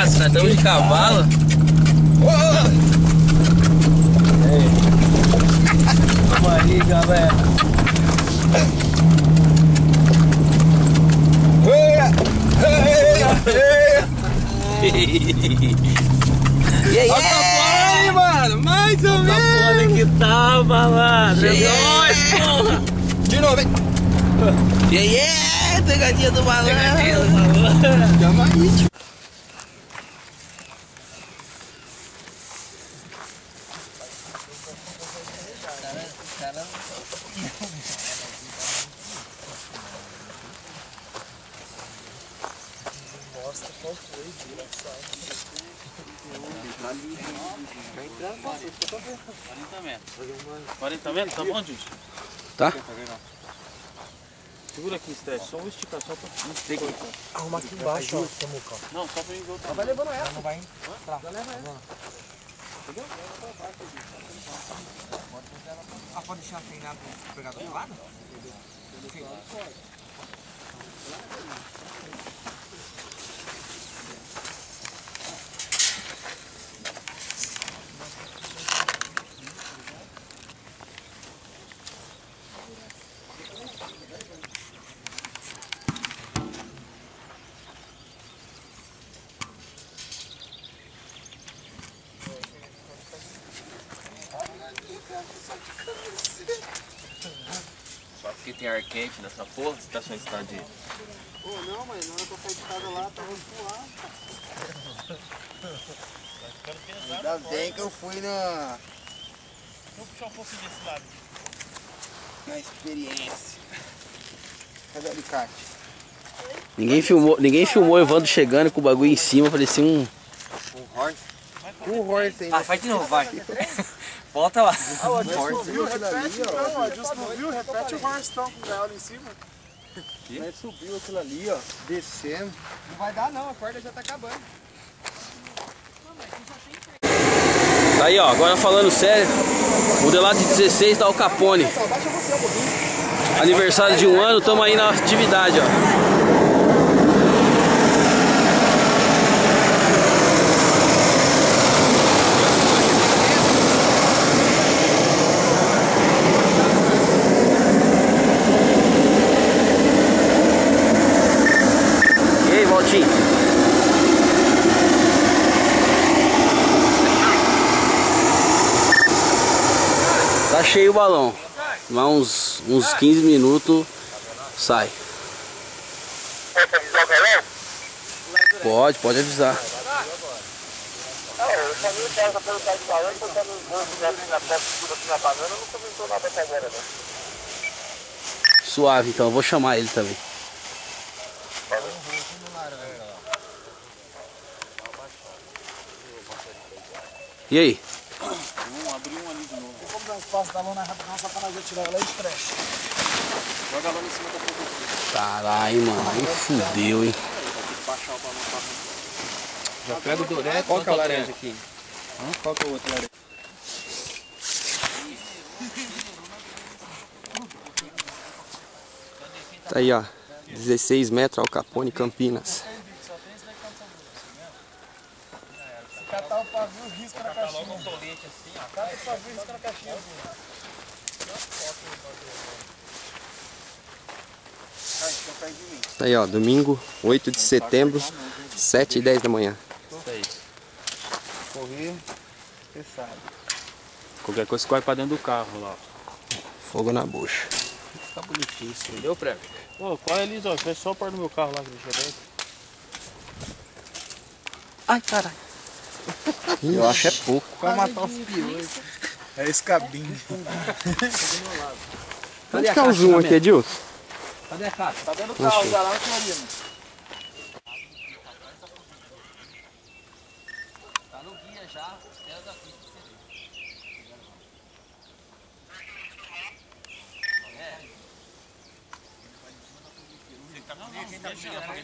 Nossa, nós estamos de cavalo. Vamos aí, galera. Olha o capô aí, mano. Mais ou menos. Olha que tá, malandro. É nóis, porra. De novo, hein? Pegadinha do malandro. Pegadinha do malandro. Chama aí, tio. Mostra qual foi, desgraçado. Vai entrar, nossa, eu tô vendo. 40 metros. 40 metros? Tá bom, gente? Tá? Segura aqui, Steph. Só vou esticar, só pra... Não sei como tá. Arruma aqui embaixo, ó. Samuca. Não, só pra mim voltar. Vai levando ela. Não vai entrar. Já leva ela. Entendeu? Ah, pode deixar sem nada pegar do lado? Sim. Só porque tem ar quente nessa porra, você tá achando que tá de... Pô, não, mas na hora que eu saí de casa lá, tava suave. Ainda bem que eu fui na... Vou puxar um pouquinho desse lado. na experiência. Cadê o alicate? Ninguém filmou o Evandro chegando com o bagulho em cima, parecia um... Um horse ainda. Ah, vai de novo, vai. Volta lá. Ah, o Adilson não viu, repete então. O Adilson não viu, repete o horse então, com o gaiola em cima. Ele subiu aquilo ali, ó, descendo. Não vai dar não, a corda já tá acabando. Tá aí, ó, agora falando sério, modelado de 16 da Al Capone. Baixa você um pouquinho. Aniversário de 1 ano, tamo aí na atividade, ó. E aí, Valtinho? Tá cheio o balão. Mais uns 15 minutos sai. Pode avisar o galera? Pode avisar. Eu falei que era pelo site falando, porque eu não aqui na porta escura aqui na banana, não comentou nada até agora, né? Suave, então eu vou chamar ele também. E aí? Abriu um ali de novo. Vamos dar um espaço da lona rapidão só pra nós já tirar ela aí de trecho. Joga lá em cima da produção. Caralho, mano, aí fudeu, hein? Baixar o balão pra frente. Já pega o Doré. Qual que é o laranja aqui? Qual que é o outro laranja? Tá aí, ó. 16 metros, Al Capone, Campinas. Se catar o pavio, risca na caixinha. Logo um tolete assim, ó. Cata o pavio, risca na caixinha. Tá aí, ó, domingo, 8 de setembro, 7h10 da manhã. Isso aí. Correr, você sabe. Qualquer coisa corre pra dentro do carro lá. Fogo na bucha. Tá bonitinho isso. Entendeu, Prego? Pô, corre ali, ó. Fecha só a porta do meu carro lá que deixa aberto. Ai, caralho. Eu acho é pouco. Vai matar os piolhos. É esse cabinho. Onde que é o zoom aqui, Edilson? Cadê a caixa? Tá dentro do carro, já lá no Florino. Tá no guia já, espera daqui pra você ver.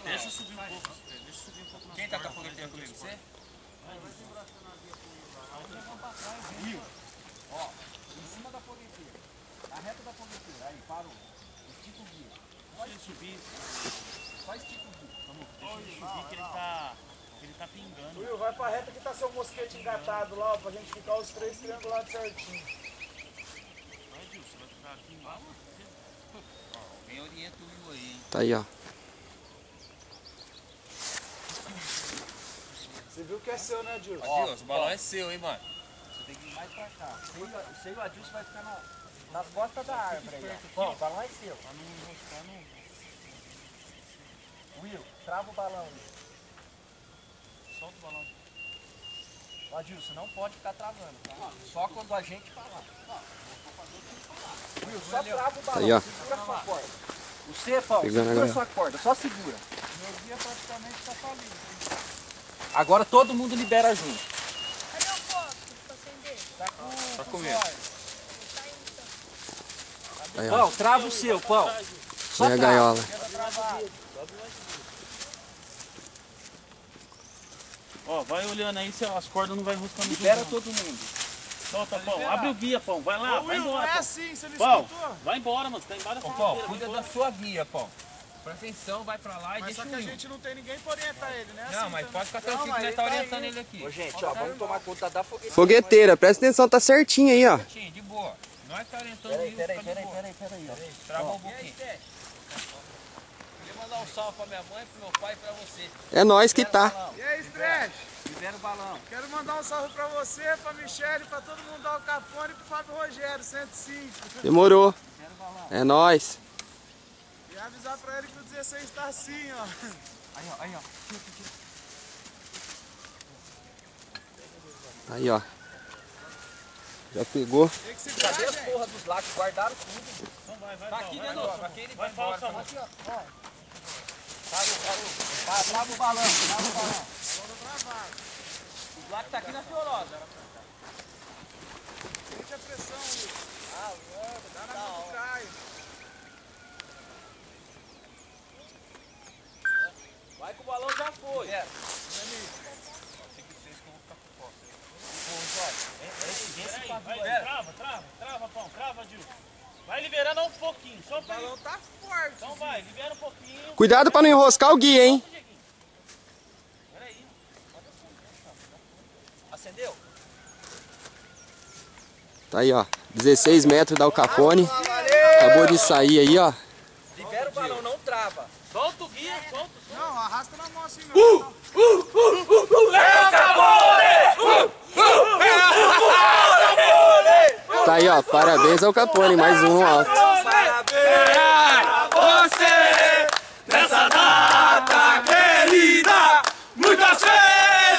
Deixa eu subir um pouco. Quem tá com a fogueteira comigo? Você? Ó, em cima da fogueteira. Na reta da fogueteira. Aí, parou. Estica o guia. Deixa ele subir. Só estica o guia. Deixa ele subir que ele tá... Ele tá pingando. Will, vai pra reta que tá seu mosquete engatado lá, ó, pra gente ficar os 3 triangulados certinho. Vai, Gil, você vai ficar aqui embaixo? Alguém orienta o Will aí, hein? Tá aí, ó. Você viu que é seu, né, Gil? Adilson, o balão é seu, hein, mano? Você tem que ir mais pra cá. Você e o Adilson vai ficar nas costas da árvore aí, ó. Ó, o balão é seu. Pra não enroscar, não. Will, trava o balão aí. Solta o balão. O Adilson, não pode ficar travando, tá? Só quando a gente falar. Will, só trava o balão, Aí, ó. segura a sua corda. Você, Paulo, Pegando segura agora. a sua corda, só segura. Meu guia praticamente tá falido. Agora todo mundo libera junto. Cadê o foco pra acender? Tá com medo. Tá indo então. Aí, ó. Pão, trava o seu, Pão. Só Aí a trava. gaiola. Ó, vai olhando aí se as cordas não vai enroscar no Libera chão. todo mundo. Solta, Pão. Abre o guia, Pão. Vai lá, vai embora. Não é Pão. assim, você não Pão, escutou? vai embora, mano. Você tá embaixo Ô, dessa Pão, cadeira, cuida vai da embora. sua guia, Pão. Presta atenção, vai pra lá e Mas deixa só o que a Will. gente não tem ninguém pra orientar ele, né? Não, mas pode ficar tranquilo que nós tá orientando ele aqui. Ô, gente, ó, vamos tomar conta da fogueira. Fogueteira, presta atenção, tá certinho aí, ó. Certinho, de boa. Nós tá orientando o Will, fica de boa. Peraí. Travou um pouquinho. Queria mandar um salve pra minha mãe, pro meu pai e pra você. É nós que tá. E aí, Stretch? Libera o balão. Quero mandar um salve pra você, pra Michele, pra todo mundo da Al Capone e pro Fábio Rogério, 105. Demorou. É nós. E avisar pra ele que o 16 tá assim, ó. Aí, ó. Aí, ó. Já pegou. Tem que segurar, Cadê as gente. porra dos lacos? Guardaram tudo. Então vai, Tá Pão, aqui vai, dentro, Pão. ó. Aqui ele Vai, vai Pão, embora. Pão. Aqui, ó. Trava o balão, trava o balão. Os lacos tá aqui na fiorosa. Sente a pressão, Will. Dá na mão do Caio. Vai que o balão já foi. Vai, trava, Pão, trava, Gil. Vai liberando um pouquinho, só O pra balão tá forte. Então vai, libera um pouquinho. Cuidado pra não enroscar o guia, hein. Peraí. Acendeu? Tá aí, ó. 16 metros da Al Capone. Acabou de sair aí, ó. Libera o balão, não trava. Solta o guia, solta. Não, arrasta na mão assim, não. Tá aí, ó. Parabéns ao Capone. Mais um no alto. Nessa data querida, muitas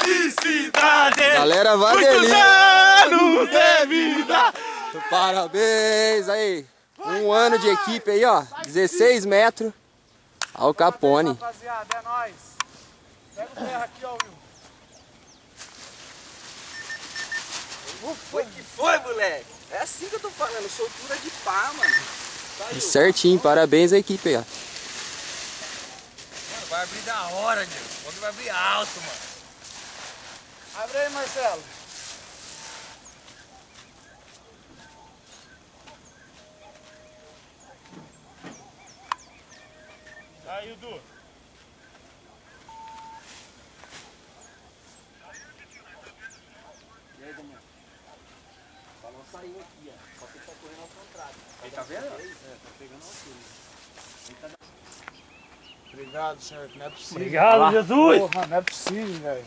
felicidades, Galera, muitos Vadeli. anos de vida. Parabéns aí. Um ano de equipe aí, ó. 16 metros. Al Capone. Rapaziada, é nóis. Pega o ferro aqui, ó, Will. Foi que foi, moleque. É assim que eu tô falando, soltura de pá, mano. Certinho. Parabéns à equipe aí, ó. Mano, vai abrir da hora, Gil. O bagulho vai abrir alto, mano. Abre aí, Marcelo. Aí, Dudu. E aí, Daniel? O balão saiu aqui, ó. Só que tá correndo ao contrário. Aí, tá vendo? Tá pegando altura. Obrigado, senhor. Não é possível. Obrigado, Jesus. Porra, não é possível, velho.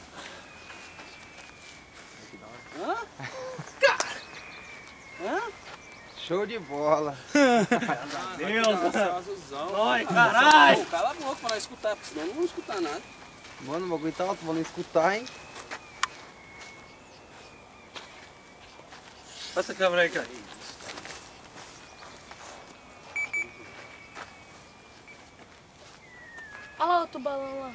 Show de bola. Deus. Azulzão. Ai, caralho. Cala a boca pra nós escutar, porque senão não vamos escutar nada. Mano, o bagulho tá alto, vou nem escutar, hein? Passa a câmera aí, cara. Olha lá outro balão lá.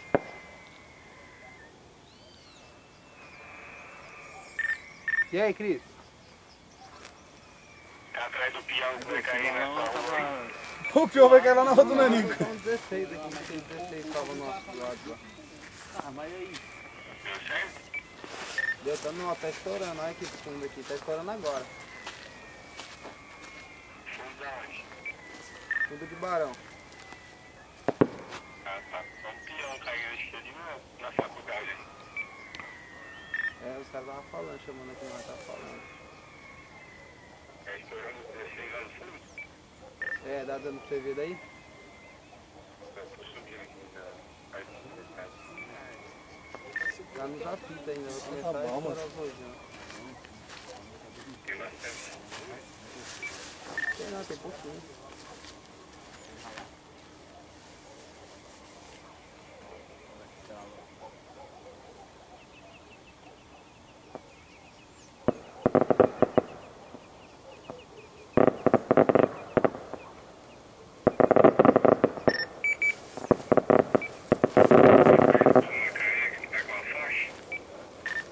E aí, Cris? Tá atrás do peão que vai cair nessa rua. O pior vai cair lá na rua do Naninho. Então 16 aqui, mas tem 16 tava no nosso lado lá. Ah, mas aí. Deu certo? Deu, tá, não, tá estourando. Olha que fundo aqui, tá estourando agora. Fundo da onde? Fundo de Barão. Ah, tá. Só um peão caindo, acho que ali na faculdade. chamando aqui, nós tá falando. É, dá dando pra você ver daí? Tá nos apitos ainda, vou começar a estourar o rojão. Sei não, tem pouquinho.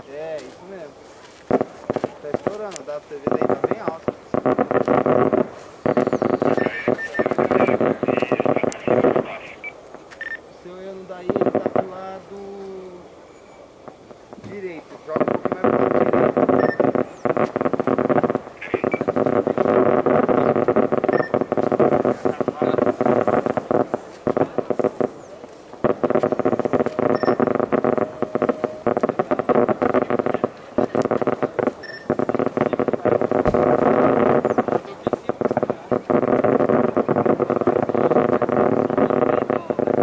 É, isso mesmo. Tá estourando, dá pra você ver daí, tá bem alto. O seu olhando daí, ele tá pro lado direito. Joga um pouquinho mais pro lado direito.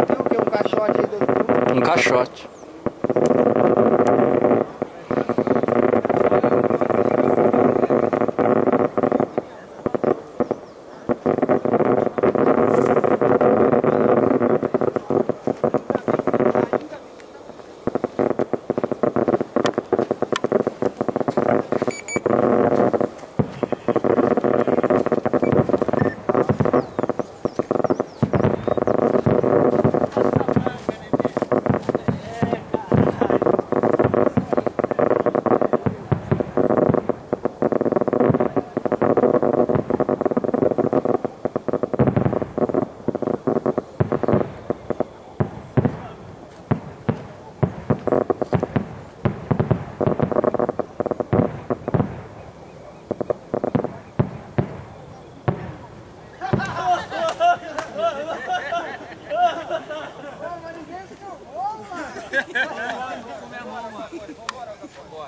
Tem o que? Um caixote aí do... Um caixote.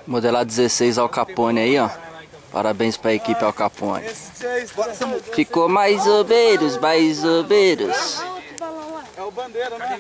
Modelar 16 Al Capone aí, ó. Parabéns pra equipe Al Capone. Ficou mais ou menos, mais ou menos. Olha outro balão lá. É o bandeira, né?